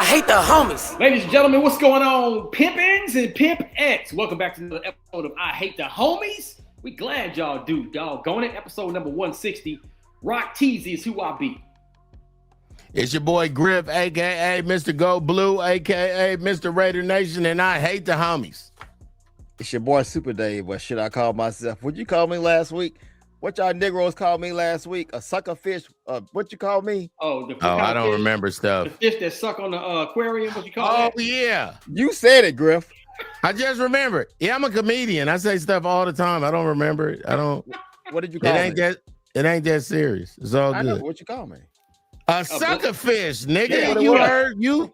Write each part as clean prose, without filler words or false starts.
hate the homies. Ladies and gentlemen, what's going on, pimpins and pimpettes? Welcome back to another episode of I Hate the Homies. We glad y'all do. Y'all going in episode number 160. Rock Teasy is who I be. It's your boy Griff, a.k.a. Mr. Go Blue, a.k.a. Mr. Raider Nation, and I hate the homies. It's your boy Super Dave. What should I call myself? What'd you call me last week? What y'all Negroes called me last week? A sucker fish? What you call me? I don't remember stuff. The fish that suck on the aquarium, what you call it? Oh, yeah. You said it, Griff. I just remember it. Yeah, I'm a comedian. I say stuff all the time. I don't remember it. I don't. What did you call me? It ain't that serious. It's all good. I know what you call me. A sucker fish, nigga. Yeah, you heard you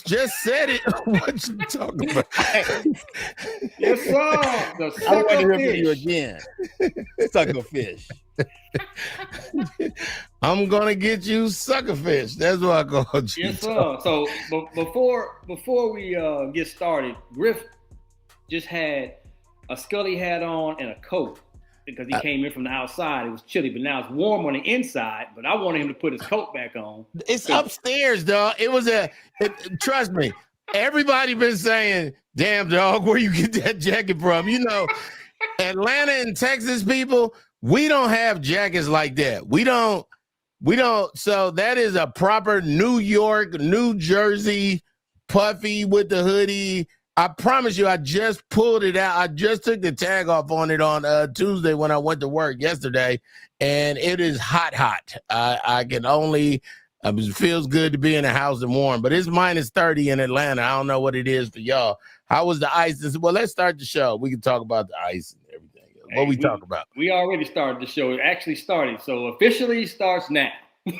just said it. What you talking about? Yes, sir. The I want to sucker hear from fish. you again. Sucker fish. I'm gonna get you sucker fish. That's what I called you. Yes, sir. So before we get started, Griff just had a Scully hat on and a coat because he came in from the outside. It was chilly, but now it's warm on the inside. But I wanted him to put his coat back on. It's upstairs, dog. Trust me. Everybody been saying, "Damn, dog, where you get that jacket from?" You know, Atlanta and Texas people, we don't have jackets like that. We don't. So that is a proper New York, New Jersey, puffy with the hoodie. I promise you, I just pulled it out. I just took the tag off on it on Tuesday when I went to work yesterday, and it is hot. I can only. It feels good to be in the house and warm, but it's minus 30 in Atlanta. I don't know what it is for y'all. How was the ice? Well, let's start the show. We can talk about the ice and everything. What we talk about? We already started the show. It actually started, so officially starts now. Okay.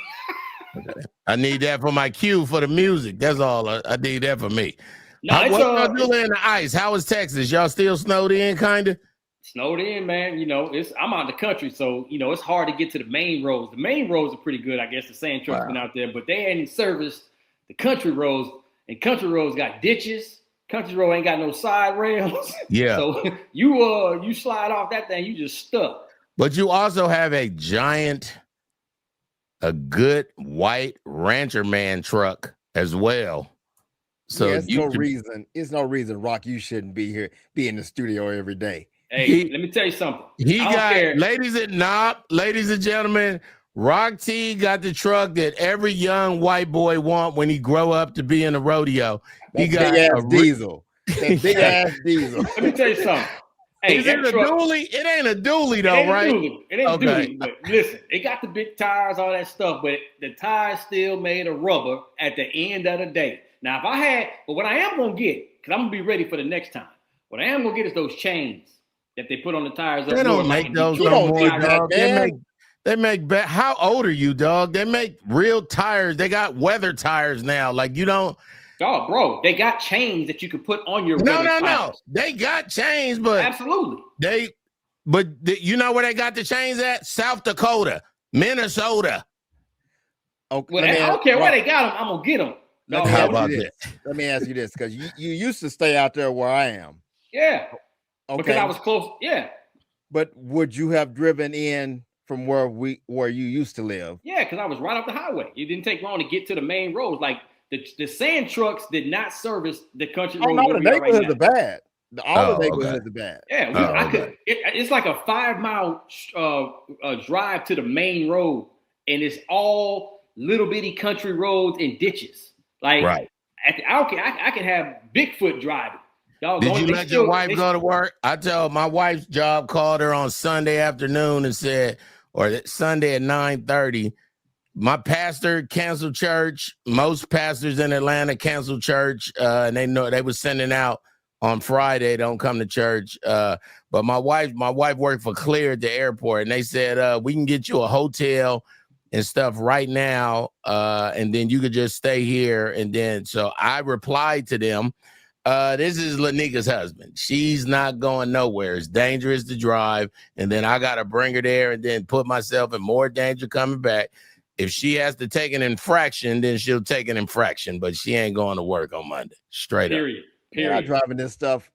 I need that for my cue for the music. That's all. I need that for me. No, What y'all doing in the ice? How is Texas? Y'all still snowed in, kind of? Snowed in, man. You know, I'm out in the country, so you know it's hard to get to the main roads. The main roads are pretty good, I guess. The sand trucks been out there, but they ain't serviced the country roads, and country roads got ditches. Country road ain't got no side rails. Yeah. So you slide off that thing, you just stuck. But you also have a good white rancher man truck as well. So yeah, it's no reason, Rock, you shouldn't be here, be in the studio every day. Hey, let me tell you something. Ladies and gentlemen, Rock T got the truck that every young white boy want when he grow up to be in a rodeo. He got big ass diesel. That big ass diesel. Let me tell you something. Hey, is it a dually? It ain't a dually though, right? It ain't a dually. But listen, it got the big tires, all that stuff, but the tires still made of rubber at the end of the day. Now, what I am gonna get, because I'm gonna be ready for the next time. What I am gonna get is those chains that they put on the tires. They don't make those no more, dog. They make how old are you, dog? They make real tires. They got weather tires now. Like you don't. Oh, bro, they got chains that you can put on your. No. They got chains, but absolutely. You know where they got the chains at? South Dakota, Minnesota. Okay, well, I don't care where they got them. I'm gonna get them. Let me ask you this, because you used to stay out there where I am. Yeah. Okay. Because I was close. Yeah. But would you have driven in from where you used to live? Yeah, because I was right off the highway. It didn't take long to get to the main roads. Like the sand trucks did not service the country road. No, the neighborhoods are bad. All the neighborhoods are bad. Yeah, it's like a 5-mile drive to the main road, and it's all little bitty country roads and ditches. Like, right. I can have Bigfoot driving. Did you let your wife go to work? I tell my wife's job called her on Sunday afternoon and said, or Sunday at 9:30, my pastor canceled church. Most pastors in Atlanta canceled church, and they know they were sending out on Friday, don't come to church. But my wife worked for Clear at the airport, and they said, we can get you a hotel and stuff right now, and then you could just stay here. And then, so I replied to them, this is Lanika's husband. She's not going nowhere. It's dangerous to drive, and then I got to bring her there and then put myself in more danger coming back. If she has to take an infraction, then she'll take an infraction, but she ain't going to work on Monday. Straight up. Period. I'm driving this stuff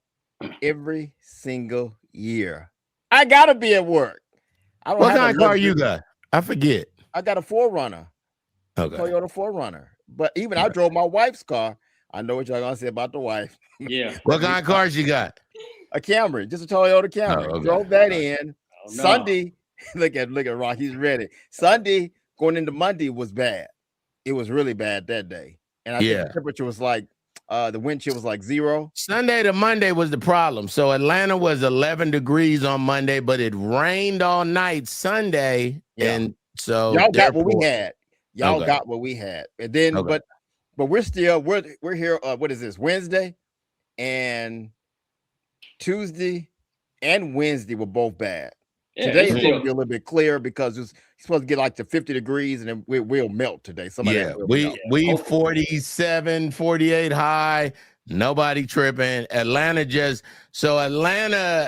every single year. I got to be at work. What kind of car you got? I forget. I got a 4Runner. Okay. Toyota 4Runner. But even I drove my wife's car. I know what y'all gonna say about the wife. Yeah. What kind of cars you got? A Camry, just a Toyota Camry. Oh, okay. Drove that in. Oh, no. Sunday, look at Rock. He's ready. Sunday going into Monday was bad. It was really bad that day. And I think the temperature was like the wind chill was like 0. Sunday to Monday was the problem. So Atlanta was 11 degrees on Monday, but it rained all night Sunday. Yeah. And so y'all got what we had. Y'all got what we had. And then but we're here what is this? Wednesday and Tuesday and Wednesday were both bad. Yeah, today is going to be a little bit clearer because it's supposed to get like to 50 degrees and then we'll melt today. We 47, 48 high. Nobody tripping. Atlanta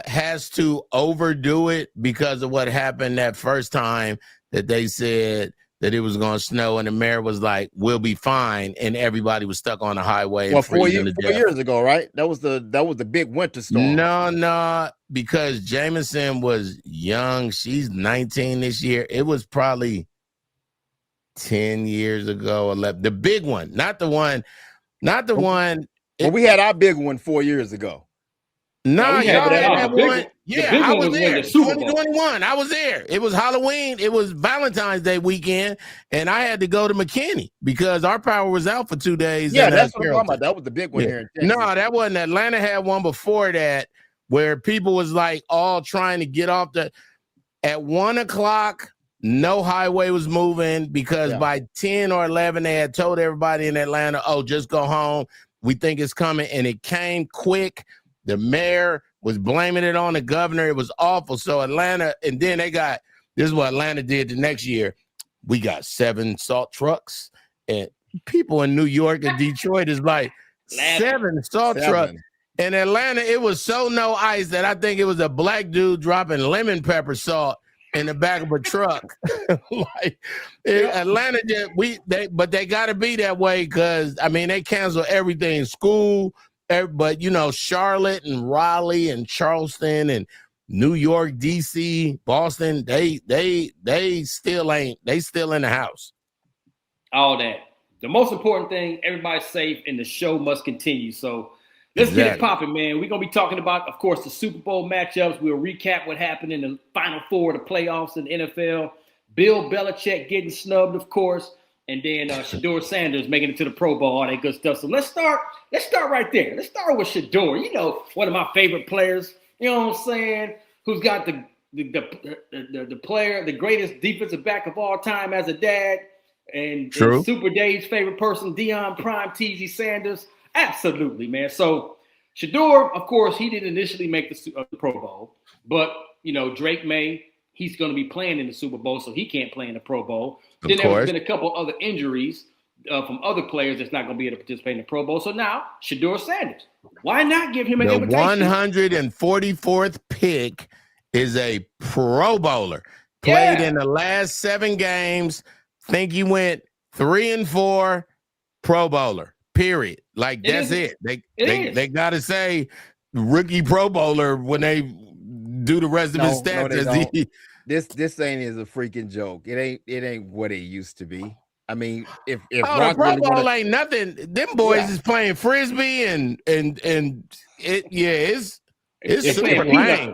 has to overdo it because of what happened that first time that they said that it was going to snow and the mayor was like, we'll be fine. And everybody was stuck on the highway. Well, 4 years ago, right? That was the big winter storm. No, because Jameson was young. She's 19 this year. It was probably 10 years ago, 11. The big one, not the one. Well, we had our big one 4 years ago. No, y'all had that one. Yeah, I was there. The Super Bowl. 2021. I was there. It was Halloween. It was Valentine's Day weekend, and I had to go to McKinney because our power was out for 2 days. Yeah, that's what I'm talking about. That was the big one here in Texas. No, that wasn't. Atlanta had one before that where people was like all trying to get off at 1 o'clock. No highway was moving because by 10 or 11, they had told everybody in Atlanta, oh, just go home. We think it's coming. And it came quick. The mayor was blaming it on the governor. It was awful. So Atlanta, and then this is what Atlanta did the next year. We got 7 salt trucks. And people in New York and Detroit is like 7 salt trucks. In Atlanta, it was so no ice that I think it was a black dude dropping lemon pepper salt in the back of a truck. Atlanta, but they got to be that way because, I mean, they cancel everything, school, but, Charlotte and Raleigh and Charleston and New York, D.C., Boston, they still in the house. All that. The most important thing, everybody's safe and the show must continue. So let's get it popping, man. We're going to be talking about, of course, the Super Bowl matchups. We'll recap what happened in the Final Four of the playoffs in the NFL. Bill Belichick getting snubbed, of course. And then Shedeur Sanders making it to the Pro Bowl, all that good stuff. So let's start right there. Let's start with Shedeur. One of my favorite players, you know what I'm saying, who's got the player, the greatest defensive back of all time as a dad. And Super Dave's favorite person, Deion Prime, T.J. Sanders. Absolutely, man. So Shedeur, of course, he didn't initially make the Pro Bowl. But, Drake May, he's going to be playing in the Super Bowl, so he can't play in the Pro Bowl. Then there's been a couple other injuries from other players that's not going to be able to participate in the Pro Bowl. So now, Shedeur Sanders. Why not give him an invitation? The 144th pick is a Pro Bowler. Played in the last 7 games. Think he went 3-4, Pro Bowler. Period. Like that's it. They got to say rookie Pro Bowler when they do the rest of his stats. This thing is a freaking joke. It ain't what it used to be. I mean, if the Pro Bowl ain't nothing. Them boys is playing frisbee and it's super lame.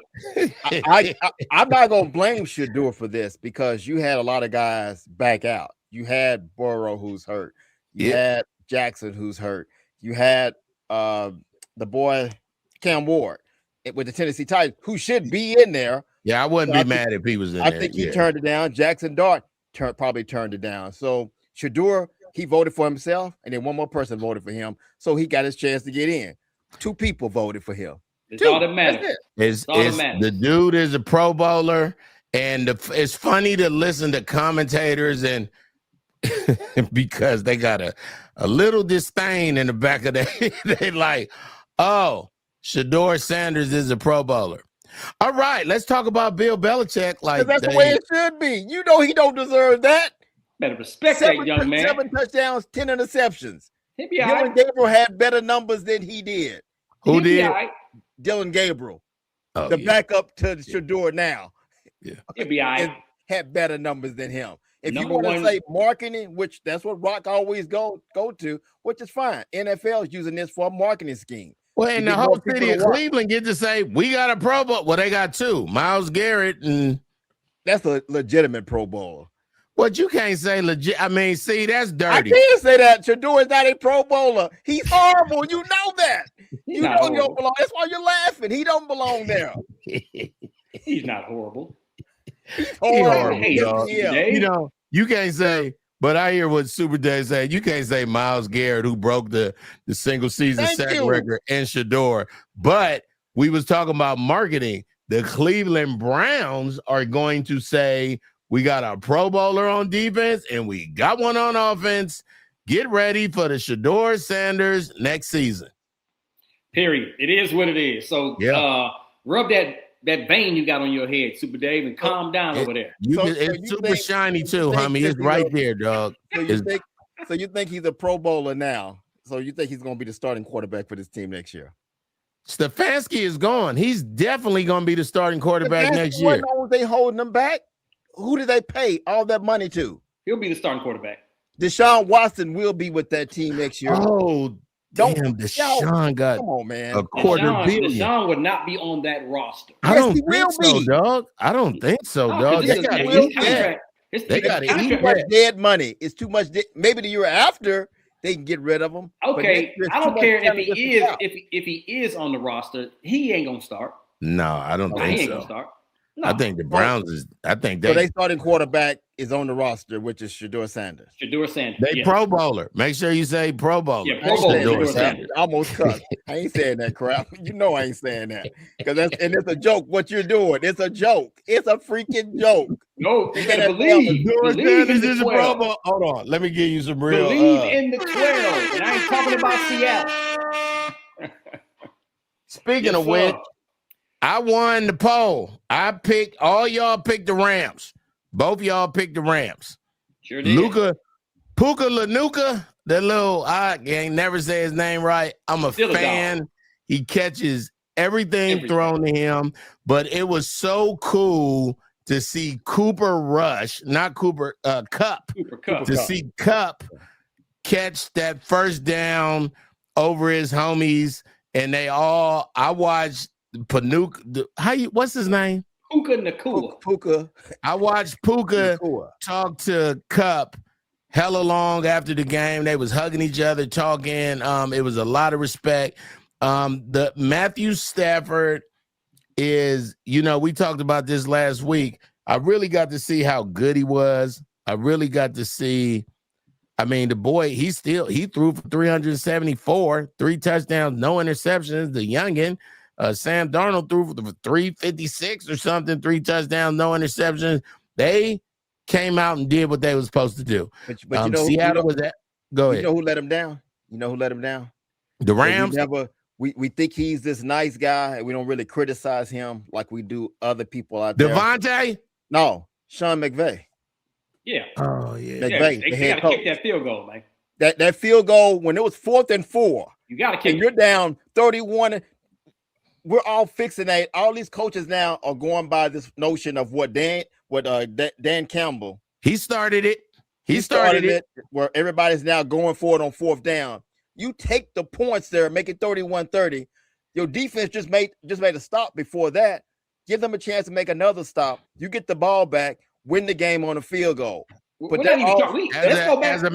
I'm not gonna blame Shedeur for this because you had a lot of guys back out. You had Burrow who's hurt. You had Jackson who's hurt. You had the boy Cam Ward with the Tennessee Titans who should be in there. Yeah, I wouldn't be mad if he was in there. I think he turned it down. Jackson Dart probably turned it down. So Shedeur, he voted for himself, and then one more person voted for him. So he got his chance to get in. 2 people voted for him. It's all that matters. The dude is a Pro Bowler, and it's funny to listen to commentators and because they got a little disdain in the back of their head. They like, oh, Shedeur Sanders is a Pro Bowler. All right, let's talk about Bill Belichick. Like that's the way it should be. He don't deserve that. Better respect that young man. 7 touchdowns, 10 interceptions. Dylan Gabriel had better numbers than he did. Who did? Dylan Gabriel, the backup to Shedeur now. Yeah, he'll be all right. Had better numbers than him. If you want to say marketing, which that's what Rock always go to, which is fine. NFL is using this for a marketing scheme. Well, and the whole city of Cleveland get to say, we got a Pro Bowl. Well, they got two, Myles Garrett, and that's a legitimate Pro Bowler. What you can't say legit. I mean, see, that's dirty. I can't say that. Shador is not a Pro Bowler. He's horrible. You know that. You know he don't belong. That's why you're laughing. He don't belong there. He's not horrible. He's horrible. You know, you can't say, but I hear what Super Day said. You can't say Myles Garrett, who broke the single season sack record, and Shador. But we was talking about marketing. The Cleveland Browns are going to say, we got a Pro Bowler on defense, and we got one on offense. Get ready for the Shador Sanders next season. Period. It is what it is. So rub that vein you got on your head, Super Dave, and calm down over there. It's super shiny too, homie. It's right there, dog. So you think he's a Pro Bowler now? So you think he's going to be the starting quarterback for this team next year? Stefanski is gone. He's definitely going to be the starting quarterback next year. Why they holding him back? Who do they pay all that money to? He'll be the starting quarterback. Deshaun Watson will be with that team next year. Oh, damn. Deshaun got come on, man. a $250 million. Deshaun would not be on that roster. I don't think so, dog. I don't think so, dog. They got to eat that. They got to eat too much dead money. It's too much. Maybe the year after they can get rid of him. Okay, I don't care if he is on the roster. He ain't gonna start. No, I don't think so. He ain't gonna start. No. I think the Browns is. I think they starting quarterback is on the roster, which is Shador Sanders. Shador Sanders. They Pro Bowler. Make sure you say Pro Bowler. Yeah, Pro Bowler. Shador Sanders. I almost cut. I ain't saying that crap. You know I ain't saying that because it's a joke. What you're doing? It's a joke. It's a freaking joke. No, you gotta believe. Believe in the 12. Pro Bowl. Hold on. Let me give you some real. Believe in the 12. And I ain't talking about Seattle. Speaking of which. I won the poll. All y'all picked the Rams. Both y'all picked the Rams. Sure did. Puka Lanuka, that little, I ain't never say his name right. I'm a fan. He catches everything thrown to him, but it was so cool to see Cooper Rush, not Cooper, Kupp. See Kupp catch that first down over his homies, and I watched Panuka, what's his name? Puka Nacua. Puka. I watched Puka talk to Kupp hella long after the game. They was hugging each other, talking. It was a lot of respect. The Matthew Stafford is, we talked about this last week. I really got to see how good he was. I really got to see. I mean, the boy, he threw for 374, 3 touchdowns, no interceptions. The youngin. Sam Darnold threw for 356 or something, 3 touchdowns, no interceptions. They came out and did what they were supposed to do. But Seattle was that. Go ahead. You know who let him down? The Rams. We think he's this nice guy, and we don't really criticize him like we do other people out there. Devontae? No, Sean McVay. Yeah. Oh yeah. McVay, they got to kick that field goal, man. That field goal when it was 4th and 4. You got to kick. And you're down 31. We're all fixing that. All these coaches now are going by this notion of what Dan Campbell. He started it. He started it where everybody's now going for it on 4th down. You take the points there, make it 31-30. Your defense just made a stop before that. Give them a chance to make another stop. You get the ball back, win the game on a field goal. But as a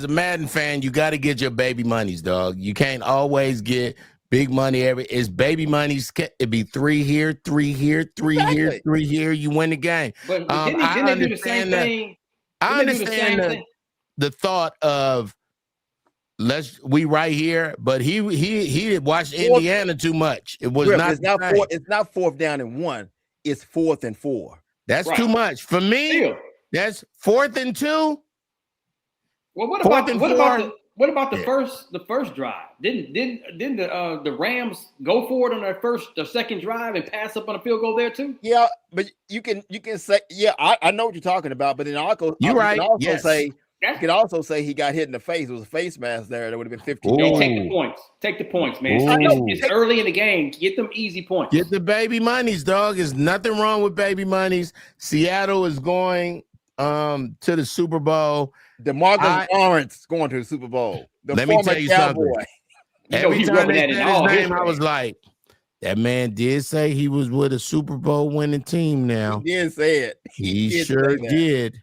Madden fan, you got to get your baby monies, dog. You can't always get big money. It's baby money. It'd be 3 here, 3 here, 3 here, 3 here. You win the game. But didn't they do the same thing? I understand the thought of we right here, but he watched Indiana too much. It was not. It's not 4th down and 1. It's 4th and 4. That's too much for me. That's 4th and 2. Well, what about the first drive? Didn't the Rams go for it on their second drive and pass up on a field goal there too? Yeah, but you can say, yeah, I know what you're talking about, but then you can also say he got hit in the face. It was a face mask there. That would have been 15. Hey, take the points, man. It's early in the game. Get them easy points. Get the baby monies, dog. There's nothing wrong with baby monies. Seattle is going to the Super Bowl. DeMarcus Lawrence going to the Super Bowl. Let me tell you something. Every time they said his name, I was like, that man did say he was with a Super Bowl winning team now. He did say it. He sure did.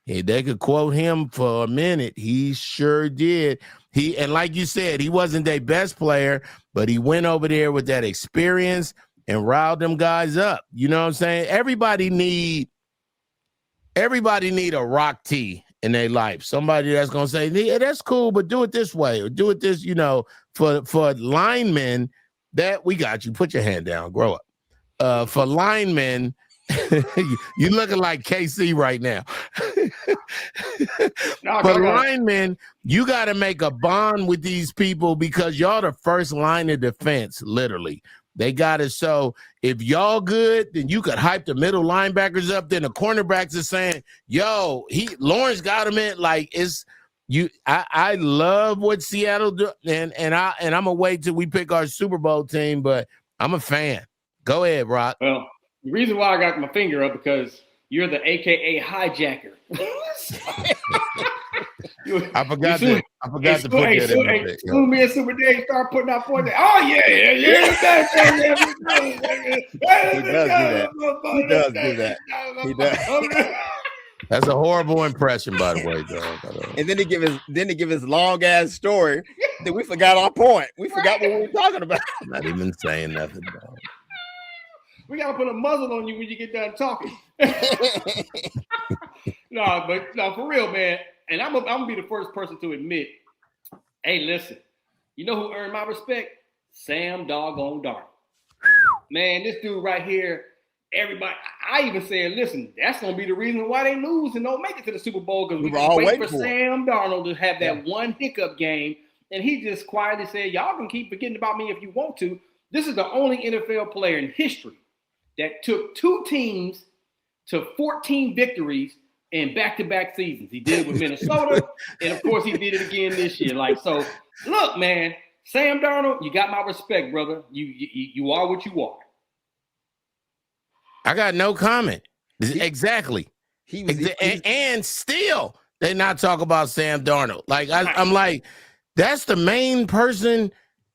Hey, they could quote him for a minute. He sure did. And like you said, he wasn't their best player, but he went over there with that experience and riled them guys up. You know what I'm saying? Everybody need a rock T in their life. Somebody that's gonna say, yeah, that's cool, but do it this way or do it this, for linemen, that we got you. Put your hand down, grow up. For linemen, you looking like KC right now. For linemen, you got to make a bond with these people because y'all the first line of defense, literally. They got it. So if y'all good, then you could hype the middle linebackers up. Then the cornerbacks are saying, yo, Lawrence got him in. Like, it's you. I love what Seattle do, and I'm gonna wait till we pick our Super Bowl team, but I'm a fan. Go ahead, Rock. Well, the reason why I got my finger up because you're the AKA hijacker. I forgot to put that in there. Soon me and Super Dave start putting out points. Oh yeah. He does do that. He does. That's a horrible impression, by the way, dog. And then he give his long ass story. Then we forgot our point. We forgot what we were talking about. I'm not even saying nothing, dog. We gotta put a muzzle on you when you get done talking. No, for real, man. And I'm gonna be the first person to admit, hey, listen, you know who earned my respect? Sam doggone Darnold. Man, this dude right here, everybody, I even said, listen, that's gonna be the reason why they lose and don't make it to the Super Bowl because we can wait for Sam Darnold to have that one hiccup game. And he just quietly said, y'all can keep forgetting about me if you want to. This is the only NFL player in history that took two teams to 14 victories in back-to-back seasons. He did it with Minnesota, and of course, he did it again this year. Like, so, look, man, Sam Darnold, you got my respect, brother. You are what you are. I got no comment. Exactly. And still, they not talk about Sam Darnold. Like, I'm like, that's the main person.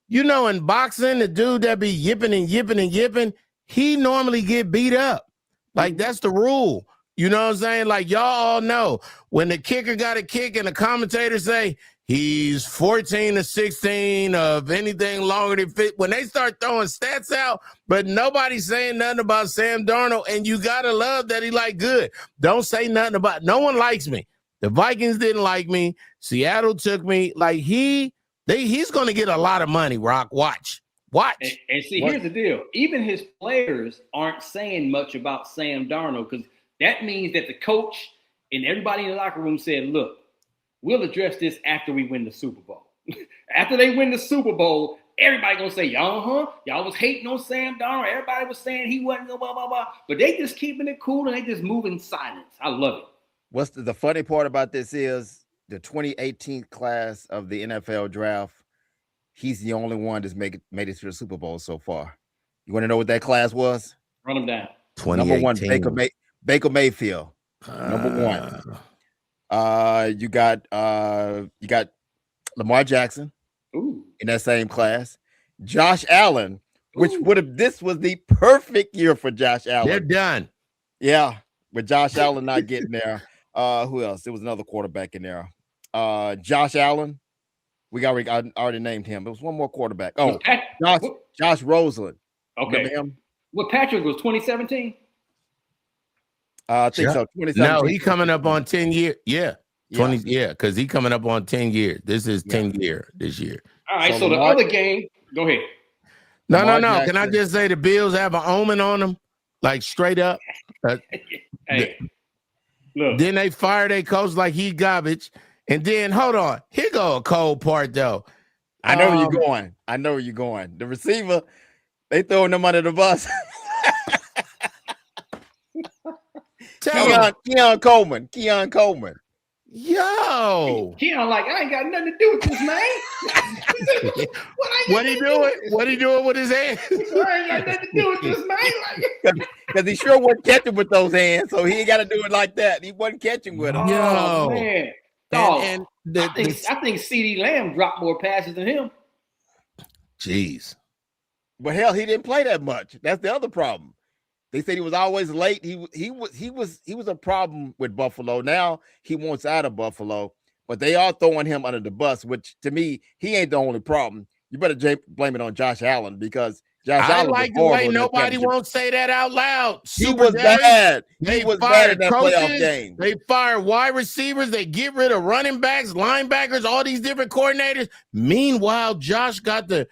In boxing, the dude that be yipping and yipping and yipping, he normally get beat up. Like, that's the rule. You know what I'm saying? Like, y'all all know when the kicker got a kick and the commentators say he's 14 to 16 of anything longer than 50. When they start throwing stats out, but nobody's saying nothing about Sam Darnold, and you got to love that he like good. Don't say nothing about no one likes me. The Vikings didn't like me. Seattle took me. Like, he's going to get a lot of money, Rock. Watch. And see, here's the deal. Even his players aren't saying much about Sam Darnold because that means that the coach and everybody in the locker room said, look, we'll address this after we win the Super Bowl. After they win the Super Bowl, everybody going to say, y'all was hating on Sam Darnold. Everybody was saying he wasn't blah, blah, blah. But they just keeping it cool and they just move in silence. I love it. What's the funny part about this is the 2018 class of the NFL draft, he's the only one that's made it to the Super Bowl so far. You want to know what that class was? Run them down. Number one, Baker Mayfield. Number one. You got Lamar Jackson. Ooh. In that same class. Josh Allen, which this was the perfect year for Josh Allen. They're done. Yeah, with Josh Allen not getting there. Who else? There was another quarterback in there. Josh Allen. I already named him. There was one more quarterback. Oh, Josh Roseland. Okay. Remember him? What Patrick was 2017? I think so. 2017. No, he coming up on 10 years. Yeah. 20. Yeah, because he coming up on 10 years. This is 10 year this year. All right. So the other game, go ahead. No. Can I just say the Bills have an omen on them? Like straight up. Hey, look. Then they fire their coach like he garbage. And then hold on. Here go a cold part though. I know where you're going. The receiver, they throwing them under the bus. Keon Coleman. Yo. Keon, like, I ain't got nothing to do with this, man. What he doing? What he doing with his hands? I ain't got nothing to do with this, man. Because he sure wasn't catching with those hands, so he ain't got to do it like that. He wasn't catching with them. Oh, man. I think CeeDee Lamb dropped more passes than him. Jeez. But hell, he didn't play that much. That's the other problem. They said he was always late. He was a problem with Buffalo. Now he wants out of Buffalo, but they are throwing him under the bus, which to me, he ain't the only problem. You better blame it on Josh Allen because Josh Allen like the way nobody won't say that out loud. He was bad. He was bad in that playoff game. They fire wide receivers. They get rid of running backs, linebackers, all these different coordinators. Meanwhile, Josh got the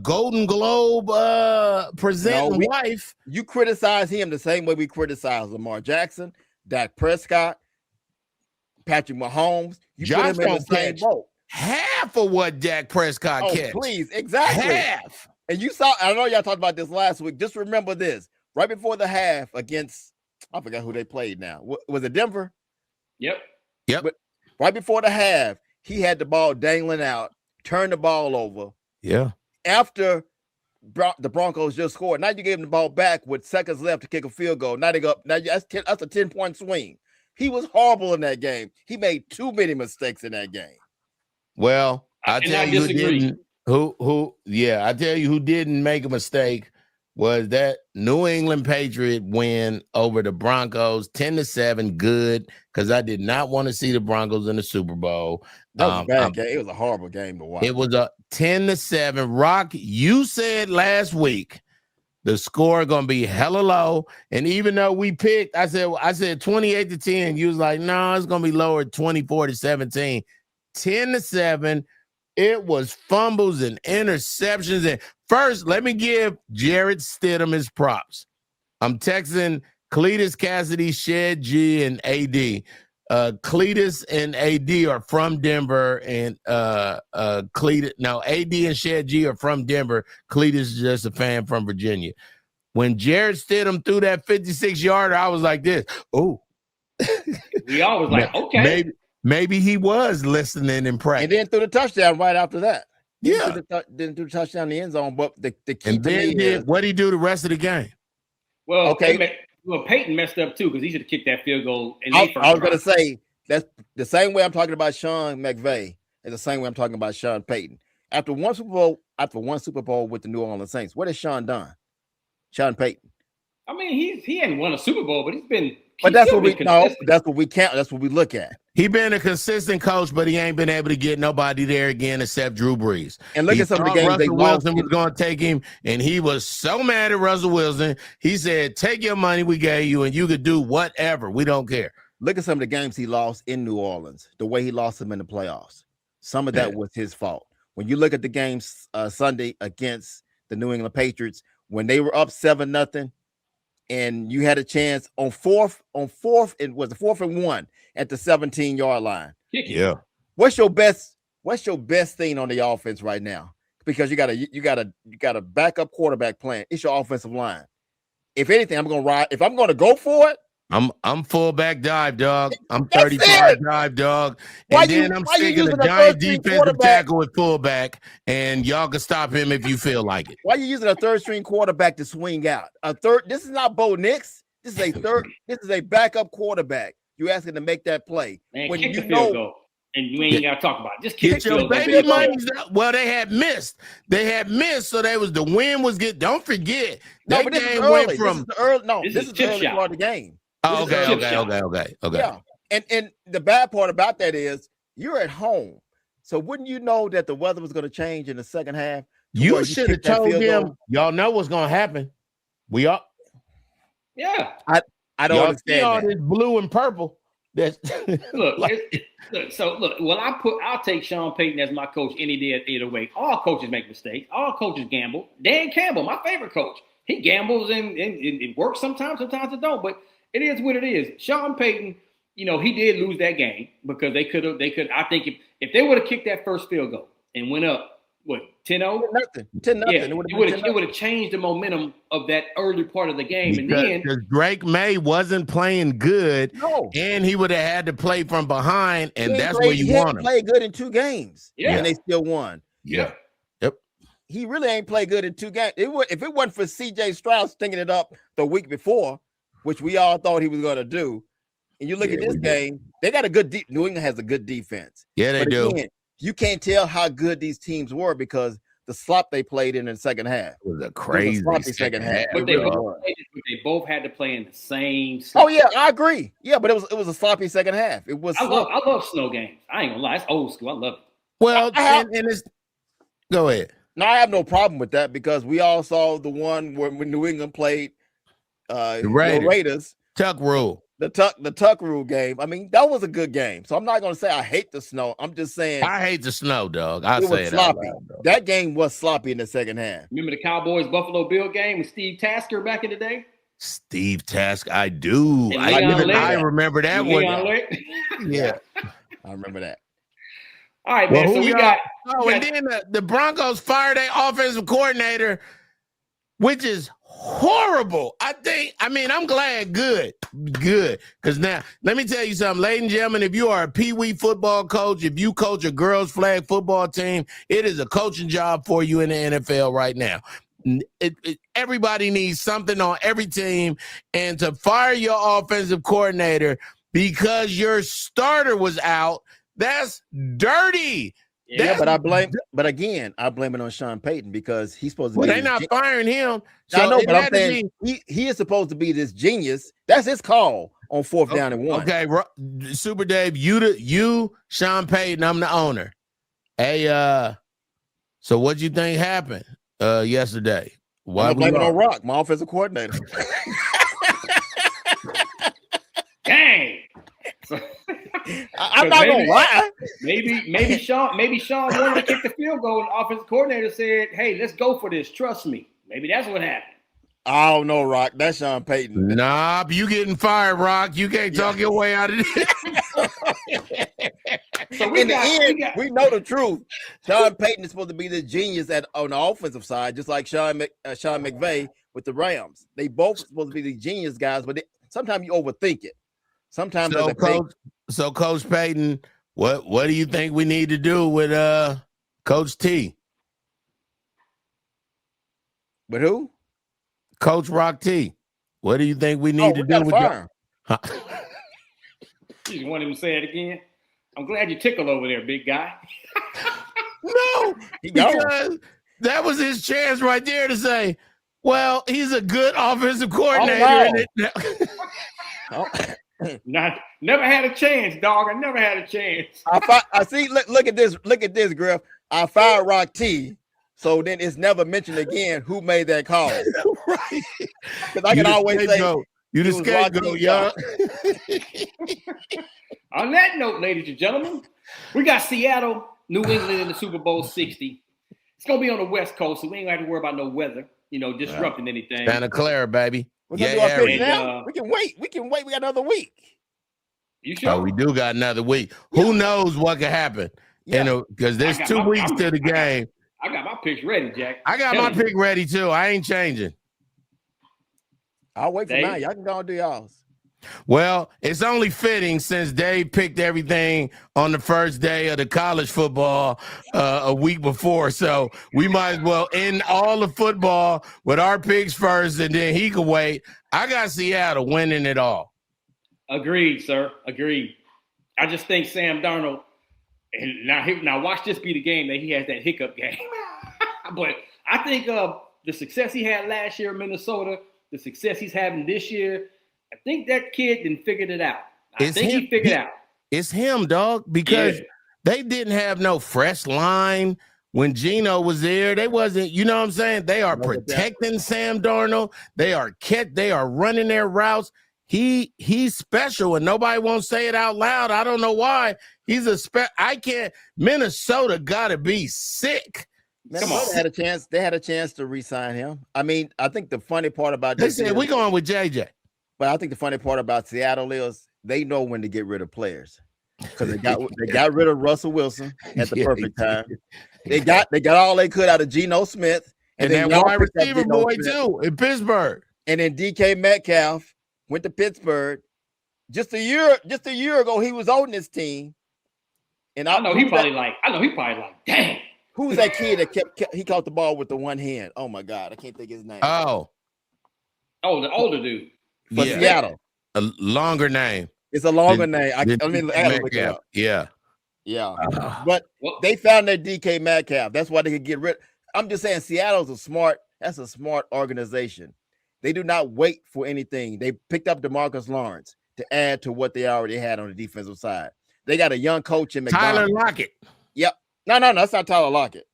Golden Globe presenting wife. You criticize him the same way we criticize Lamar Jackson, Dak Prescott, Patrick Mahomes. You Josh put him in the same boat. Half of what Dak Prescott catch. Please, exactly. Half. And you saw, I know y'all talked about this last week. Just remember this. Right before the half against, I forgot who they played now. Was it Denver? Yep. But right before the half, he had the ball dangling out, turned the ball over. Yeah. After the Broncos just scored, now you gave him the ball back with seconds left to kick a field goal. Now they go. Now that's a 10-point swing. He was horrible in that game. He made too many mistakes in that game. Well, I tell you who didn't. I tell you who didn't make a mistake was that New England Patriot win over the Broncos 10-7. Good, because I did not want to see the Broncos in the Super Bowl. That was a bad game. It was a horrible game to watch. It was a 10-7. Rock, you said last week the score gonna be hella low, and even though we picked, I said 28-10. You was like, no, it's gonna be lower, 24-17. 10-7. It was fumbles and interceptions. And first, let me give Jarrett Stidham his props. I'm texting Cletus, Cassidy, Shed, G, and AD. Cletus and AD are from Denver, and AD and Shed G are from Denver. Cletus is just a fan from Virginia. When Jarrett Stidham threw that 56-yarder, I was like this. Oh. We all was like, okay. Maybe he was listening and practicing. And then threw the touchdown right after that. Yeah. Didn't do the touchdown in the end zone, but the key and then what did he do the rest of the game? Well, okay. Peyton messed up too because he should have kicked that field goal. I was going to say, that's the same way I'm talking about Sean McVay is the same way I'm talking about Sean Payton. After one Super Bowl with the New Orleans Saints, what has Sean done? Sean Payton. I mean, he hadn't won a Super Bowl, but he's been. But that's what we know. That's what we count. That's what we look at. He been a consistent coach, but he ain't been able to get nobody there again except Drew Brees. And look at some of the games Russell Wilson was going to take him, and he was so mad at Russell Wilson. He said, "Take your money we gave you, and you could do whatever. We don't care." Look at some of the games he lost in New Orleans. The way he lost them in the playoffs. Some of that was his fault. When you look at the games Sunday against the New England Patriots, when they were up 7-0. And you had a chance on fourth, it was the 4th and 1 at the 17-yard line. Yeah. What's your best thing on the offense right now? Because you got a backup quarterback playing. It's your offensive line. If anything, I'm gonna ride. If I'm gonna go for it, I'm fullback dive, dog. I'm 35 dive, dog. And then I'm sticking a giant defensive tackle at fullback, and y'all can stop him if you feel like it. Why are you using a third-string quarterback to swing out? This is not Bo Nix. This is a this is a backup quarterback. You asking to make that play. Man, when kick the field goal. And you ain't got to talk about it. Just kick your baby money. Well, they had missed. So the wind was good. Don't forget. That game went from this is the early part of the game. Oh, okay. Yeah. And the bad part about that is you're at home. So wouldn't you know that the weather was going to change in the second half? You should have told him. Y'all know what's going to happen. We are. Yeah. I don't understand all this blue and purple. That's look. Well, I'll take Sean Payton as my coach any day, either way. All coaches make mistakes. All coaches gamble. Dan Campbell, my favorite coach, he gambles and it works sometimes it don't. But it is what it is. Sean Payton, he did lose that game because they could. I think if they would have kicked that first field goal and went up, 10-0? 10-0. Yeah, it would have changed the momentum of that early part of the game. Because Drake May wasn't playing good, and he would have had to play from behind, and that's where you want him. He played good in 2 games, and they still won. Yep. He really ain't played good in 2 games. If it wasn't for C.J. Stroud stinking it up the week before, which we all thought he was going to do, and you look at this game, they got a good New England has a good defense. Yeah, they do. Again, you can't tell how good these teams were because the slop they played in the second half. It was a crazy second half. But they both had to play in the same slop. Oh yeah, I agree. Yeah, but it was a sloppy second half. It was. I love snow games. I ain't gonna lie, it's old school. I love it. Well, and it's go ahead. No, I have no problem with that because we all saw the one when New England played the Raiders. Tuck rule. The tuck rule game. I mean, that was a good game. So I'm not going to say I hate the snow. I'm just saying I hate the snow, dog. I say it sloppy. That game was sloppy in the second half. Remember the Cowboys Buffalo Bill game with Steve Tasker back in the day? Steve Tasker, I do. I remember that one. Yeah, I remember that. All right, man. So we got. And then the Broncos fired their offensive coordinator, which is horrible. I'm glad. Good. Because now, let me tell you something, ladies and gentlemen. If you are a Pee-wee football coach, if you coach a girls' flag football team, it is a coaching job for you in the NFL right now. Everybody needs something on every team, and to fire your offensive coordinator because your starter was out, that's dirty. Yeah, but I blame it on Sean Payton because he's supposed to be. They're not firing him. So I know, but I'm saying he is supposed to be this genius. That's his call on 4th down and 1. Okay, Super Dave, you, Sean Payton, I'm the owner. Hey, so what do you think happened yesterday? Why I'm blaming on Rock, my offensive coordinator? Dang. I'm not gonna lie. Maybe Sean wanted to kick the field goal, and the offensive coordinator said, "Hey, let's go for this. Trust me." Maybe that's what happened. I don't know, Rock. That's Sean Payton. Nah, you getting fired, Rock. You can't talk your way out of this. So in the end, we know the truth. Sean Payton is supposed to be the genius on the offensive side, just like Sean McVay with the Rams. They both supposed to be the genius guys, but sometimes you overthink it. Sometimes Coach Payton, what do you think we need to do with Coach T? With who? Coach Rock T. What do you think we need to do with him? You just want him to say it again? I'm glad you tickled over there, big guy. No, because that was his chance right there to say, well, he's a good offensive coordinator. Never had a chance, dog. I never had a chance. I see. Look at this. Look at this, Griff. I fired Rock T, so then it's never mentioned again who made that call. Right? Because I can always say, "You the scapegoat, y'all." On that note, ladies and gentlemen, we got Seattle, New England in the Super Bowl 60. It's gonna be on the West Coast, so we ain't gonna have to worry about no weather, disrupting anything. Santa Clara, baby. We're gonna do our picks now. We can wait. We got another week. You sure? Oh, we do got another week. Yeah. Who knows what could happen? Yeah. Because there's 2 weeks to the game. I got my picks ready, Jack. I got my pick ready too. I ain't changing. I'll wait for mine. Y'all can go and do y'all's. Well, it's only fitting since Dave picked everything on the first day of the college football a week before. So we might as well end all the football with our picks first, and then he can wait. I got Seattle winning it all. Agreed, sir. Agreed. I just think Sam Darnold, and now watch this be the game that he has that hiccup game. But I think the success he had last year in Minnesota, the success he's having this year, I think that kid done figured it out. He figured it out. It's him, dog, because they didn't have no fresh line when Geno was there. They wasn't, you know what I'm saying? They are protecting Sam Darnold. They are running their routes. He's special, and nobody won't say it out loud. I don't know why. He's Minnesota gotta be sick. Minnesota had a chance. They had a chance to re-sign him. I mean, I think the funny part about this is we're going with JJ. But I think the funny part about Seattle is they know when to get rid of players because they got rid of Russell Wilson at the perfect time. They got all they could out of Geno Smith. And then that wide picked up receiver Geno boy, Smith. too, in Pittsburgh. And then DK Metcalf went to Pittsburgh. Just a year ago, he was on this team. And I know he probably like, dang. Who was that kid that he caught the ball with the one hand? Oh my God, I can't think his name. Oh, the older dude. For Seattle. A longer name. It's a longer name. I mean, look it up. Yeah. But they found their DK Metcalf. That's why they could get rid. I'm just saying, Seattle's a smart organization. They do not wait for anything. They picked up DeMarcus Lawrence to add to what they already had on the defensive side. They got a young coach in McDonald. Tyler Lockett. Yep. No, that's not Tyler Lockett.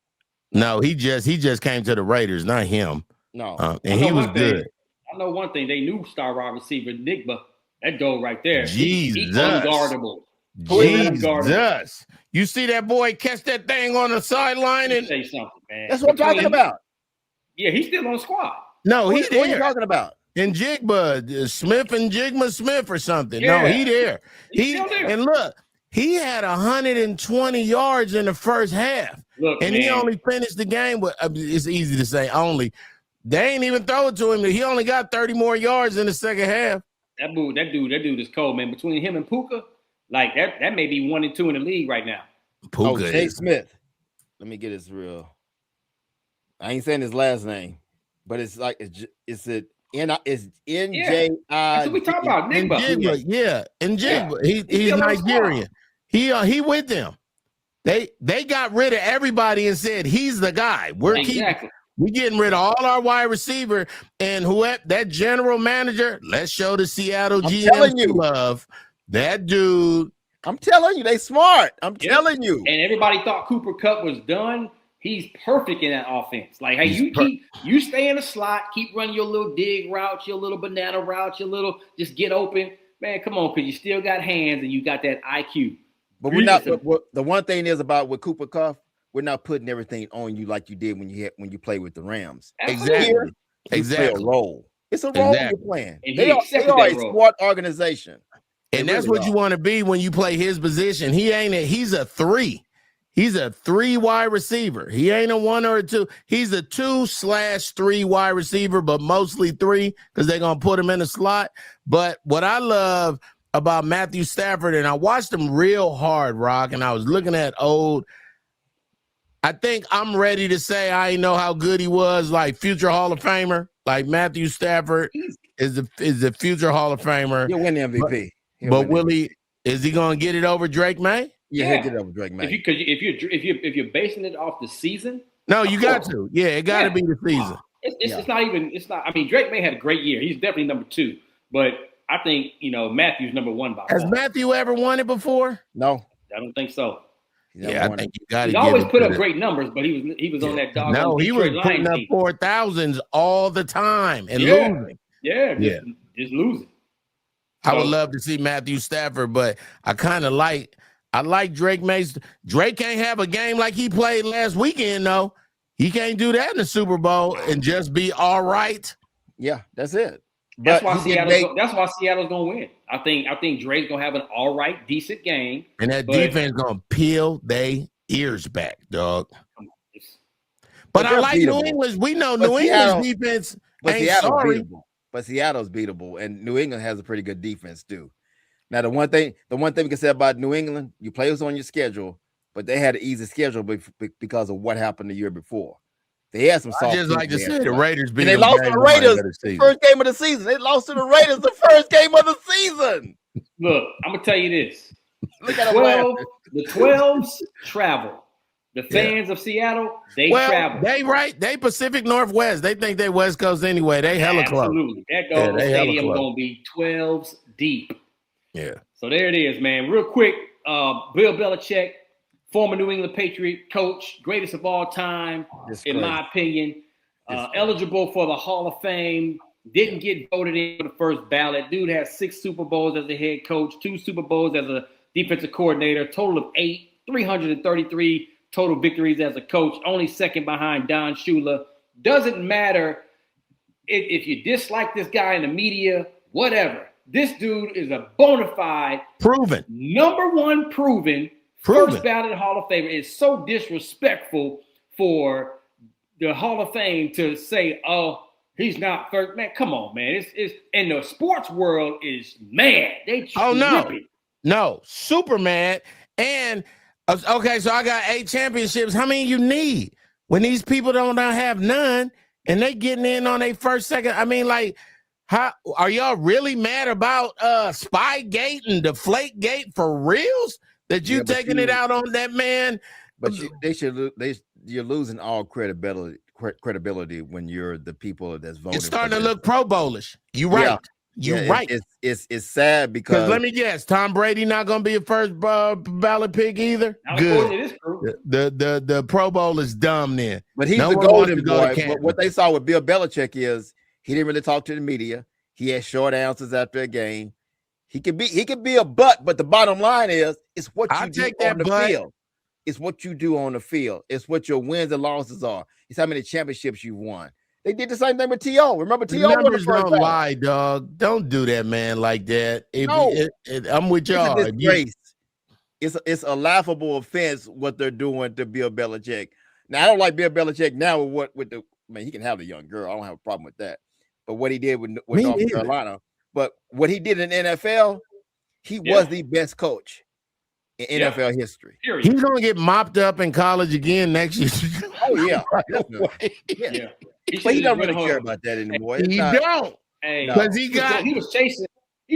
No, he just came to the Raiders, not him. No. And he was good. I know one thing. They knew star wide receiver Nigba. That goal right there. Jesus. He's unguardable. Jesus. You see that boy catch that thing on the sideline and say something, man. That's what I'm talking about. Yeah, he's still on the squad. No, he's there. What are you talking about? And Jigba Smith and Jigma Smith or something. Yeah. No, he there. He's still there. And look, he had 120 yards in the first half. Look, and man, he only finished the game with, it's easy to say only. They ain't even throw it to him. He only got 30 more yards in the second half. That dude is cold, man. Between him and Puka, like that may be 1 and 2 in the league right now. Puka Jay Smith. Let me get his real. I ain't saying his last name, but it's like it's NJI. That's what we talk about. Nigba. Yeah. And Jigba. He's Nigerian. He with them. They got rid of everybody and said he's the guy. We're getting rid of all our wide receiver and whoever that general manager. Let's show the Seattle GM love. That dude. I'm telling you, they smart. I'm telling you. And everybody thought Cooper Kupp was done. He's perfect in that offense. Like, hey, you stay in the slot, keep running your little dig routes, your little banana routes, your little just get open. Man, come on, because you still got hands and you got that IQ. But we're not. The one thing is about with Cooper Kupp, we're not putting everything on you like you did when you play with the Rams. Exactly. Exactly. A role. It's a role you're playing. And they are a smart organization. And that's what you want to be when you play his position. He's a 3. He's a 3 wide receiver. He ain't a 1 or a 2. He's a 2/3 wide receiver, but mostly 3 because they're going to put him in the slot. But what I love about Matthew Stafford, and I watched him real hard, Rock, and I was looking at I think I'm ready to say I know how good he was, like future Hall of Famer. Like Matthew Stafford is the future Hall of Famer. He'll win the MVP. Is he going to get it over Drake May? Yeah, he'll get it over Drake May. If you're basing it off the season, no, you got to. Yeah, it got to be the season. It's not even. It's not. I mean, Drake May had a great year. He's definitely number 2, but I think Matthew's number 1 by far. Has Matthew ever won it before? No, I don't think so. Yeah, I think you got to. He always put up great numbers, but he was on that dog. No, he was putting up 4,000s all the time and losing. Just losing. I would love to see Matthew Stafford, but I like Drake Mason. Drake can't have a game like he played last weekend, though. He can't do that in the Super Bowl and just be all right. Yeah, that's it. That's why Seattle's gonna win. I think Drake's gonna have an all right, decent game. And that defense gonna peel their ears back, dog. But I like beatable. New England. We know New England's defense ain't sorry. But Seattle's beatable, and New England has a pretty good defense too. Now, the one thing we can say about New England, you play was on your schedule, but they had an easy schedule because of what happened the year before. They had some soft. I just like to say the Raiders beat. They lost to the Raiders the first game of the season. They lost to the Raiders the first game of the season. Look, I'm gonna tell you this: Look at the 12s travel. The fans of Seattle, travel. They Pacific Northwest. They think they West Coast anyway. They hella close. Absolutely, that stadium gonna be 12s deep. Yeah. So there it is, man. Real quick, Bill Belichick, former New England Patriot coach, greatest of all time, in my opinion. Eligible for the Hall of Fame. Didn't get voted in for the first ballot. Dude has 6 Super Bowls as a head coach, 2 Super Bowls as a defensive coordinator, total of 8, 333 total victories as a coach, only second behind Don Shula. Doesn't matter if you dislike this guy in the media, whatever. This dude is a bona fide, proven, number 1 proven First ballot Hall of Famer. It's so disrespectful for the Hall of Fame to say, "Oh, he's not first." Man, come on, man. It's and the sports world is mad. They no, super mad. And okay, so I got 8 championships. How many you need when these people don't have none and they getting in on their first, second? I mean, like, how are y'all really mad about Spygate and Deflategate for reals? That you taking it out on that man? But you're losing all credibility when you're the people that's voting. It's starting to look Pro Bowlish. You right. Yeah. Right. It's sad because let me guess, Tom Brady not gonna be a first ballot pick either. Good. The Pro Bowl is dumb then. But he's the golden boy. What they saw with Bill Belichick is he didn't really talk to the media. He had short answers after a game. He could be a butt, but the bottom line is it's what you do on the field. It's what you do on the field. It's what your wins and losses are. It's how many championships you won. They did the same thing with T.O. Remember, T.O. won the first don't lie, dog. Don't do that, man, like that. I'm with y'all. It's a laughable offense what they're doing to Bill Belichick. Now, I don't like Bill Belichick now with the man. He can have the young girl. I don't have a problem with that. But what he did with North Carolina, but what he did in NFL, he was the best coach in NFL history. He's gonna get mopped up in college again next year. Oh yeah. But he don't really care about that anymore. He don't. Because he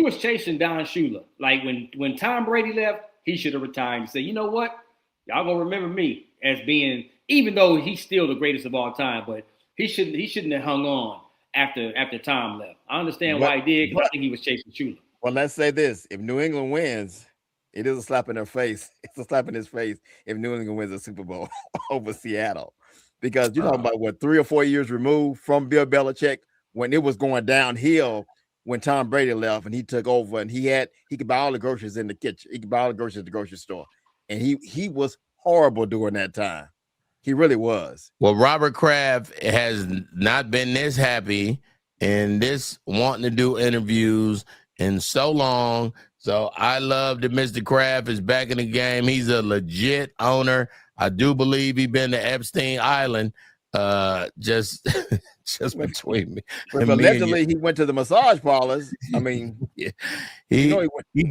was chasing Don Shula. Like when Tom Brady left, he should have retired and said, you know what? Y'all gonna remember me as being, even though he's still the greatest of all time, but he shouldn't have hung on after Tom left. I understand why he did, because I think he was chasing Shula. Well, let's say this: if New England wins, it is a slap in their face. It's a slap in his face if New England wins a Super Bowl over Seattle. Because you're talking about what, 3 or 4 years removed from Bill Belichick when it was going downhill when Tom Brady left and he took over and he could buy all the groceries in the kitchen. He could buy all the groceries at the grocery store. And he was horrible during that time. He really was. Well, Robert Kraft has not been this happy and this wanting to do interviews in so long. So I love that Mr. Kraft is back in the game. He's a legit owner. I do believe he's been to Epstein Island, just between me. But allegedly, he went to the massage parlors. I mean, he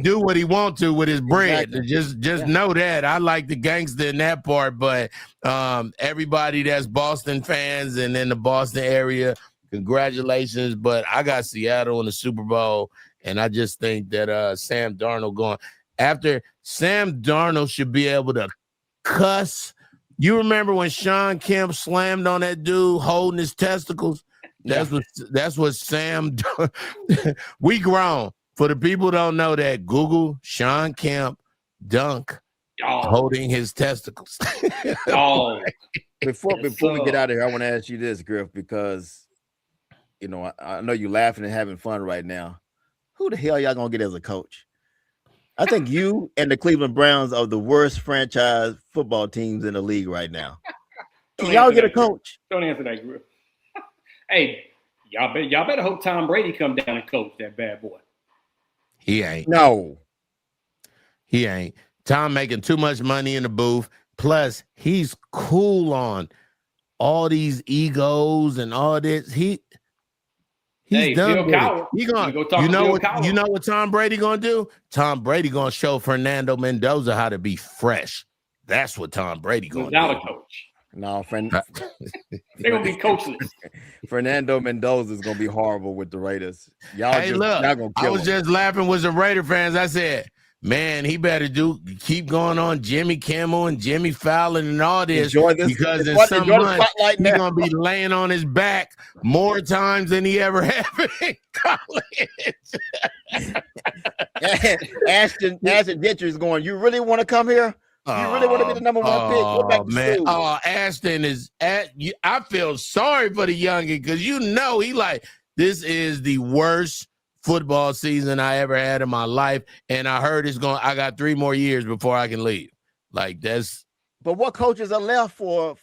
do what he want to with his bread. Exactly. Just know that. I like the gangster in that part, but everybody that's Boston fans and in the Boston area, congratulations. But I got Seattle in the Super Bowl, and I just think that Sam Darnold going after Sam Darnold should be able to cuss. You remember when Sean Kemp slammed on that dude holding his testicles? That's what Sam we grown. For the people who don't know that, Google Sean Kemp dunk holding his testicles. Before we get out of here, I want to ask you this, Griff, because you know I know you're laughing and having fun right now. Who the hell y'all gonna get as a coach? I think you and the Cleveland Browns are the worst franchise football teams in the league right now. Can y'all get a coach? Don't answer that, Griff. Hey, y'all better hope Tom Brady come down and coach that bad boy. He ain't. No. He ain't. Tom making too much money in the booth. Plus, he's cool on all these egos and all this. He's done with it. He gonna you know what Tom Brady gonna do? Tom Brady gonna show Fernando Mendoza how to be fresh. That's what Tom Brady gonna do. Without a coach. No, they're gonna be coachless. Fernando Mendoza is gonna be horrible with the Raiders. Y'all gonna kill I was just laughing with the Raider fans. I said, man, he better keep going on Jimmy Kimmel and Jimmy Fallon and all this, because in some months he's gonna be laying on his back more times than he ever have in college. Ashton Ditcher is going, you really want to come here? You really want to be the number one pick? Go back to school. Ashton is I feel sorry for the youngin because he like, this is the worst football season I ever had in my life, and I heard I got 3 more years before I can leave. Like that's. But what coaches are left for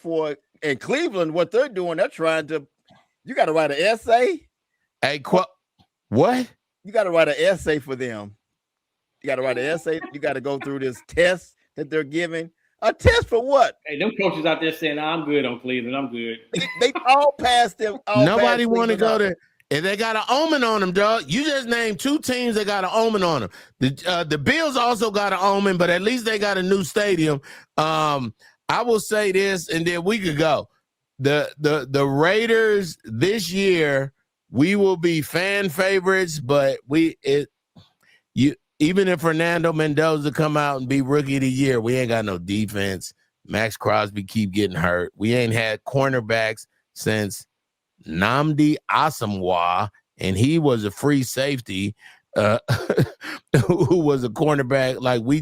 in Cleveland? What they're doing, they're trying to. You got to write an essay. Hey, what? You got to write an essay for them. You got to write an essay. You got to go through this test that they're giving. A test for what? Hey, them coaches out there saying, I'm good on Cleveland. I'm good. They all passed them. Nobody want to go to. If they got an omen on them, dog. You just named 2 teams that got an omen on them. The Bills also got an omen, but at least they got a new stadium. I will say this, and then we could go. The Raiders this year, we will be fan favorites, but even if Fernando Mendoza come out and be rookie of the year, we ain't got no defense. Max Crosby keep getting hurt. We ain't had cornerbacks since Nnamdi Asomugha, and he was a free safety who was a cornerback. Like, we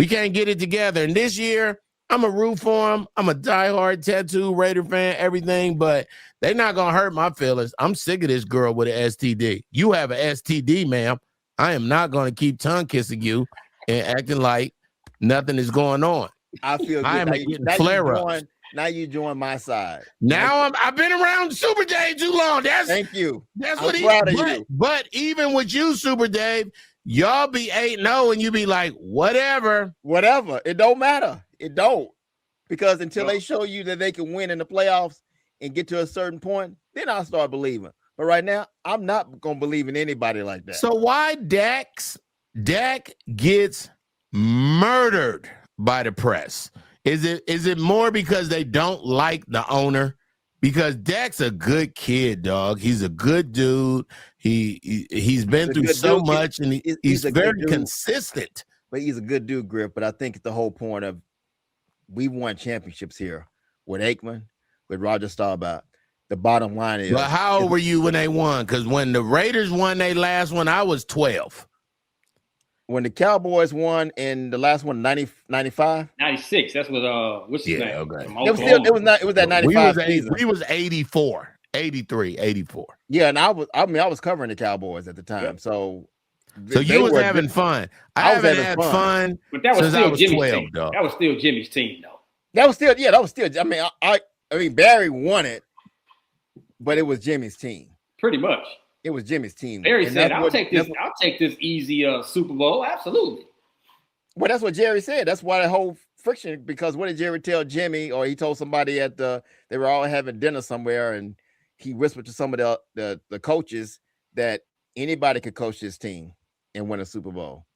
can't get it together. And this year, I'm a root for him. I'm a diehard tattoo Raider fan, everything, but they're not going to hurt my feelings. I'm sick of this girl with an STD. You have an STD, ma'am. I am not going to keep tongue kissing you and acting like nothing is going on. I feel good. I am getting flare-ups. Now you join my side. Now I've been around Super Dave too long. Thank you. That's I'm what proud of you. But even with you, Super Dave, y'all be 8-0 and you be like, whatever. It don't matter. It don't. Because until they show you that they can win in the playoffs and get to a certain point, then I'll start believing. But right now, I'm not going to believe in anybody like that. So why Dak gets murdered by the press? Is it more because they don't like the owner? Because Dak's a good kid, dog. He's a good dude. He's been through so much, and he's very consistent. But he's a good dude, Griff. But I think the whole point of we won championships here with Aikman, with Roger Staubach. The bottom line is. But how old were you when they won? Because when the Raiders won their last one, I was 12. When the Cowboys won in the last one, 95? 96. That's what what's his name? Okay. It was that 95 season. We was 84, 83, 84. Yeah, and I was covering the Cowboys at the time. Yep. So you was having fun. I haven't had fun but that was since still I was Jimmy's 12, team. dog. That was still Jimmy's team, though. That was still. I mean, Barry won it, but it was Jimmy's team. Pretty much. It was Jimmy's team. Barry said, I'll take this easy Super Bowl. Absolutely. Well, that's what Jerry said. That's why the whole friction, because what did Jerry tell Jimmy, or he told somebody they were all having dinner somewhere, and he whispered to some of the coaches that anybody could coach this team and win a Super Bowl.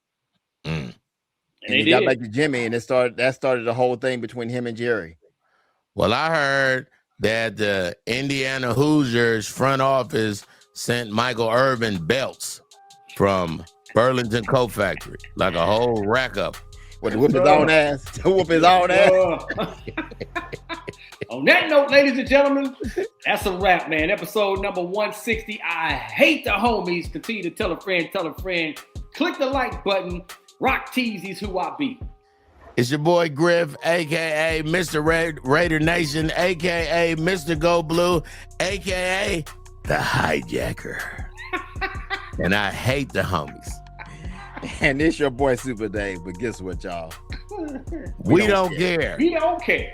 And he got back to Jimmy, and that started the whole thing between him and Jerry. Well, I heard that the Indiana Hoosiers front office sent Michael Irvin belts from Burlington Coat Factory, like a whole rack up. With whoop his own ass. To whoop his own ass. On that note, ladies and gentlemen, that's a wrap, man. Episode number 160. I hate the homies. Continue to tell a friend. Click the like button. Rock Teasies who I be. It's your boy Griff, a.k.a. Mr. Raider Nation, a.k.a. Mr. Go Blue, a.k.a. the hijacker. And I hate the homies. And it's your boy Super Dave, but guess what, y'all? We don't care. We don't care.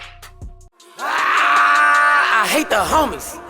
I hate the homies.